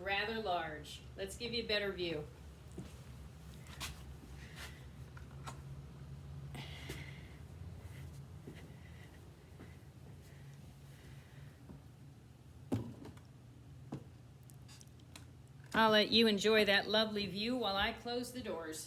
rather large. Let's give you a better view. I'll let you enjoy that lovely view while I close the doors.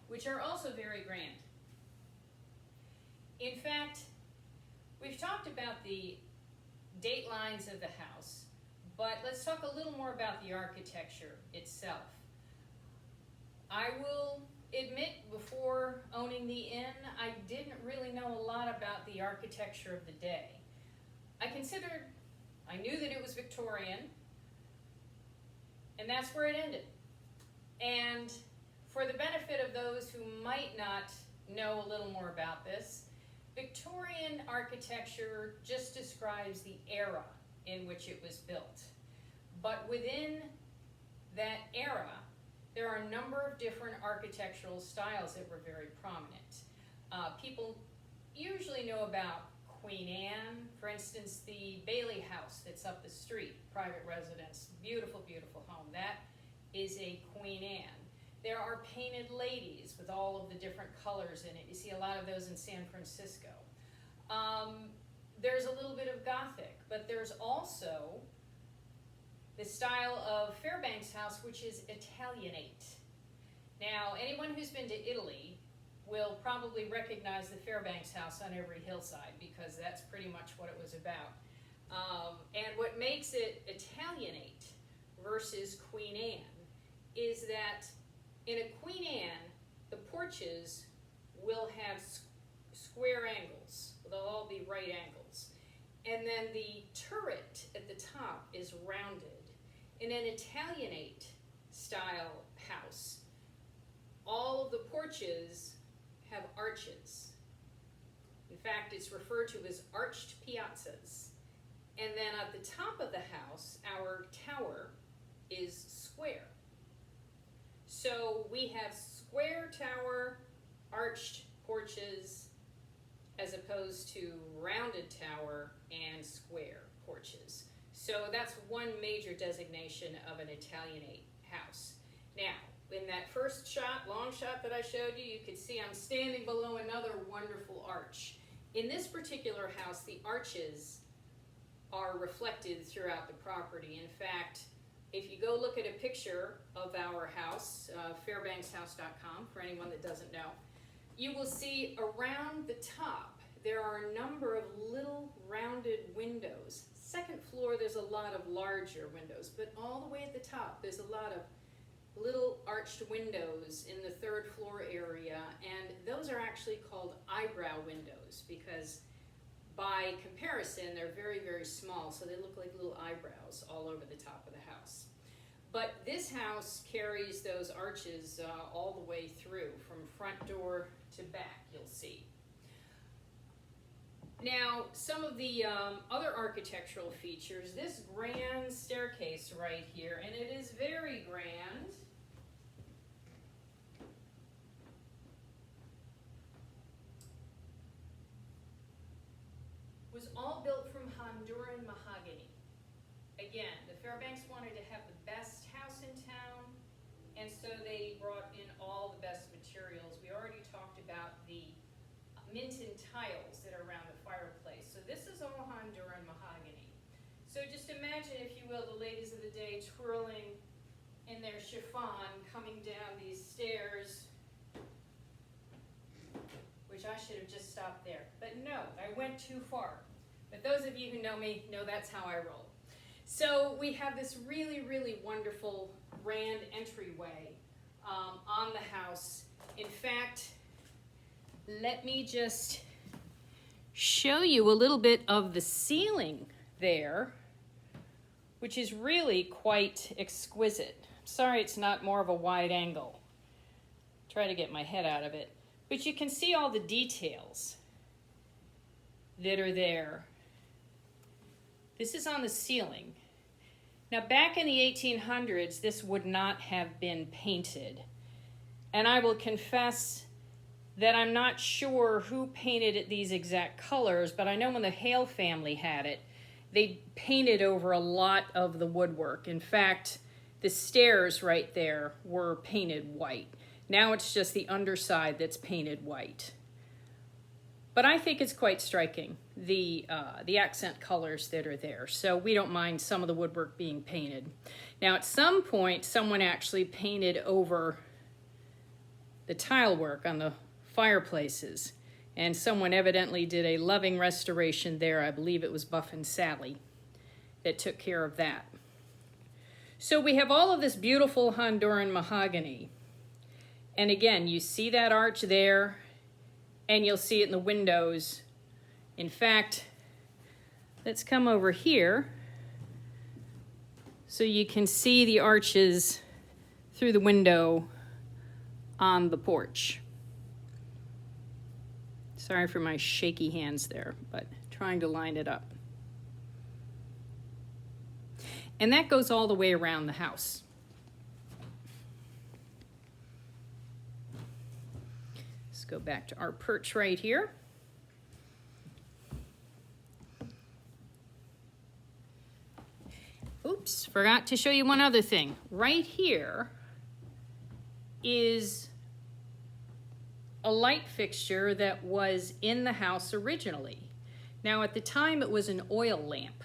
Which are also very grand. In fact, we've talked about the date lines of the house, but let's talk a little more about the architecture itself. I will admit, before owning the inn, I didn't really know a lot about the architecture of the day. I knew that it was Victorian, and that's where it ended. And for the benefit of those who might not know a little more about this, Victorian architecture just describes the era in which it was built. But within that era, there are a number of different architectural styles that were very prominent. People usually know about Queen Anne. For instance, the Bailey House that's up the street, private residence, beautiful, beautiful home. That is a Queen Anne. There are painted ladies with all of the different colors in it. You see a lot of those in San Francisco. There's a little bit of Gothic, but there's also the style of Fairbanks house, which is Italianate. Now, anyone who's been to Italy will probably recognize the Fairbanks house on every hillside, because that's pretty much what it was about. And what makes it Italianate versus Queen Anne is that in a Queen Anne, the porches will have square angles. They'll all be right angles. And then the turret at the top is rounded. In an Italianate style house, all of the porches have arches. In fact, it's referred to as arched piazzas. And then at the top of the house, our tower is square. So we have square tower, arched porches, as opposed to rounded tower and square porches. So that's one major designation of an Italianate house. Now, in that first shot, long shot that I showed you, you could see I'm standing below another wonderful arch. In this particular house, the arches are reflected throughout the property. In fact, if you go look at a picture of our house, fairbankshouse.com, for anyone that doesn't know, you will see around the top there are a number of little rounded windows. Second floor, there's a lot of larger windows, but all the way at the top, there's a lot of little arched windows in the third floor area, and those are actually called eyebrow windows because by comparison, they're very, very small, so they look like little eyebrows all over the top of the house. But this house carries those arches all the way through, from front door to back, you'll see. Now, some of the other architectural features, this grand staircase right here, and it is very grand. Was all built from Honduran mahogany. Again, the Fairbanks wanted to have the best house in town, and so they brought in all the best materials. We already talked about the Minton tiles that are around the fireplace. So this is all Honduran mahogany. So just imagine, if you will, the ladies of the day twirling in their chiffon coming down these stairs, which I should have just stopped there. But no, I went too far. But those of you who know me know that's how I roll. So we have this really, really wonderful grand entryway on the house. In fact, let me just show you a little bit of the ceiling there, which is really quite exquisite. Sorry it's not more of a wide angle. Try to get my head out of it. But you can see all the details that are there. This is on the ceiling. Now, back in the 1800s, this would not have been painted. And I will confess that I'm not sure who painted it these exact colors, but I know when the Hale family had it, they painted over a lot of the woodwork. In fact, the stairs right there were painted white. Now it's just the underside that's painted white. But I think it's quite striking, the accent colors that are there. So we don't mind some of the woodwork being painted. Now at some point, someone actually painted over the tile work on the fireplaces. And someone evidently did a loving restoration there. I believe it was Buff and Sally that took care of that. So we have all of this beautiful Honduran mahogany. And again, you see that arch there, and you'll see it in the windows. In fact, let's come over here so you can see the arches through the window on the porch. Sorry for my shaky hands there, but trying to line it up. And that goes all the way around the house. Let's go back to our perch right here. Oops, forgot to show you one other thing. Right here is a light fixture that was in the house originally. Now at the time it was an oil lamp,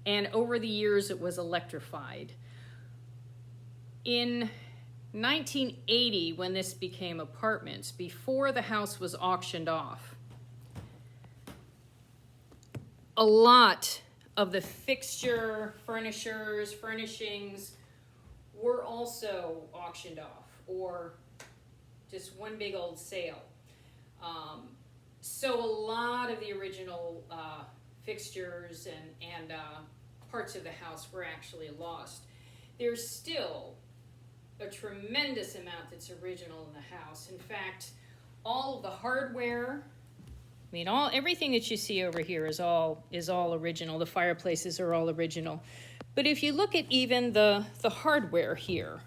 and over the years it was electrified. In 1980, when this became apartments, before the house was auctioned off, a lot of the fixture, furnishings were also auctioned off, or just one big old sale. So a lot of the original fixtures and parts of the house were actually lost. There's still a tremendous amount that's original in the house. In fact, all of the hardware, everything that you see over here is all original. The fireplaces are all original. But if you look at even the hardware here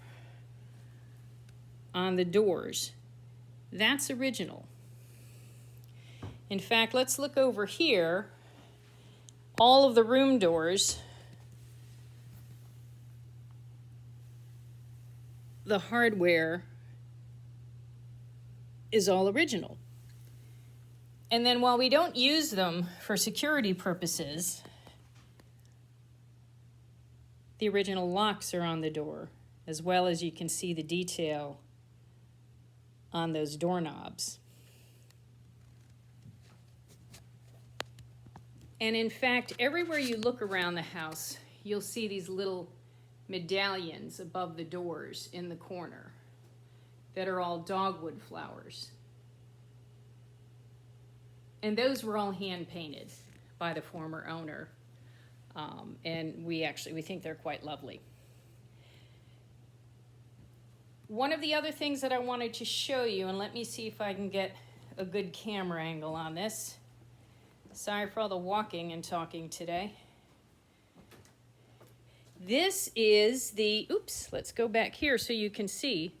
on the doors, that's original. In fact, let's look over here. All of the room doors, the hardware is all original. And then while we don't use them for security purposes, the original locks are on the door, as well as you can see the detail on those doorknobs. And in fact, everywhere you look around the house, you'll see these little medallions above the doors in the corner that are all dogwood flowers. And those were all hand painted by the former owner. And we think they're quite lovely. One of the other things that I wanted to show you, and let me see if I can get a good camera angle on this. Sorry for all the walking and talking today. This is let's go back here so you can see.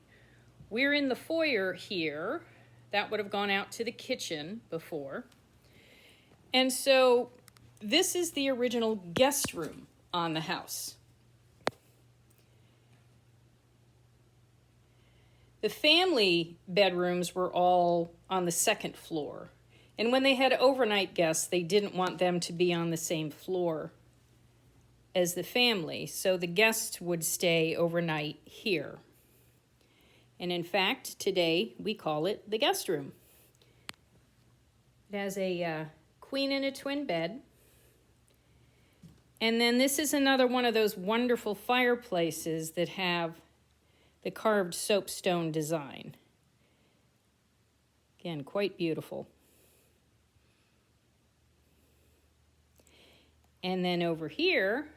We're in the foyer here. That would have gone out to the kitchen before. And so this is the original guest room on the house. The family bedrooms were all on the second floor. And when they had overnight guests, they didn't want them to be on the same floor as the family. So the guests would stay overnight here. And in fact, today we call it the guest room. It has a queen and a twin bed. And then this is another one of those wonderful fireplaces that have the carved soapstone design. Again, quite beautiful. And then over here,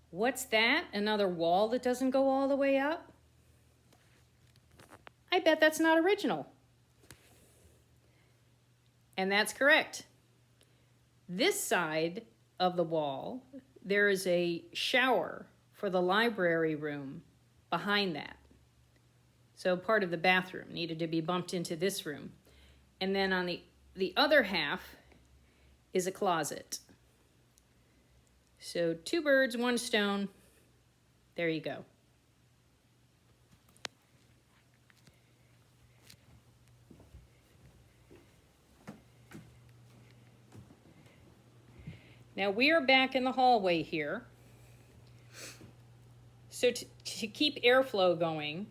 what's that? Another wall that doesn't go all the way up? I bet that's not original. And that's correct. This side of the wall, there is a shower for the library room behind that. So part of the bathroom needed to be bumped into this room. And then on the other half is a closet. So 2 birds, 1 stone. There you go. Now we are back in the hallway here. So to keep airflow going,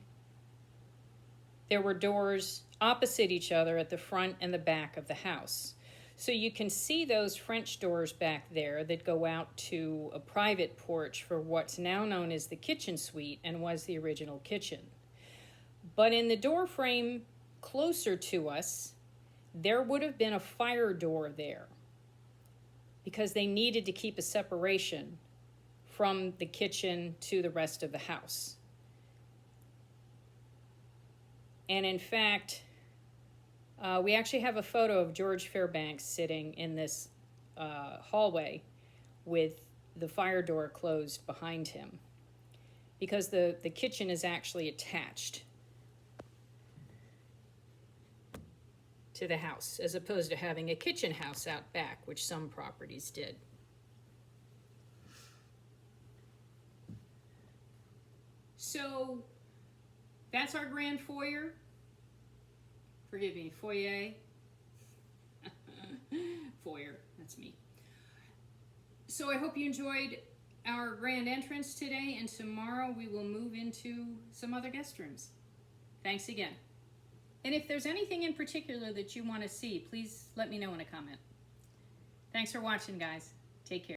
there were doors opposite each other at the front and the back of the house. So you can see those French doors back there that go out to a private porch for what's now known as the kitchen suite and was the original kitchen. But in the door frame closer to us, there would have been a fire door there because they needed to keep a separation from the kitchen to the rest of the house. And in fact, we actually have a photo of George Fairbanks sitting in this hallway with the fire door closed behind him because the kitchen is actually attached to the house as opposed to having a kitchen house out back, which some properties did. So that's our grand foyer. Forgive me, foyer. Foyer, that's me. So I hope you enjoyed our grand entrance today, and tomorrow we will move into some other guest rooms. Thanks again. And if there's anything in particular that you want to see, please let me know in a comment. Thanks for watching, guys. Take care.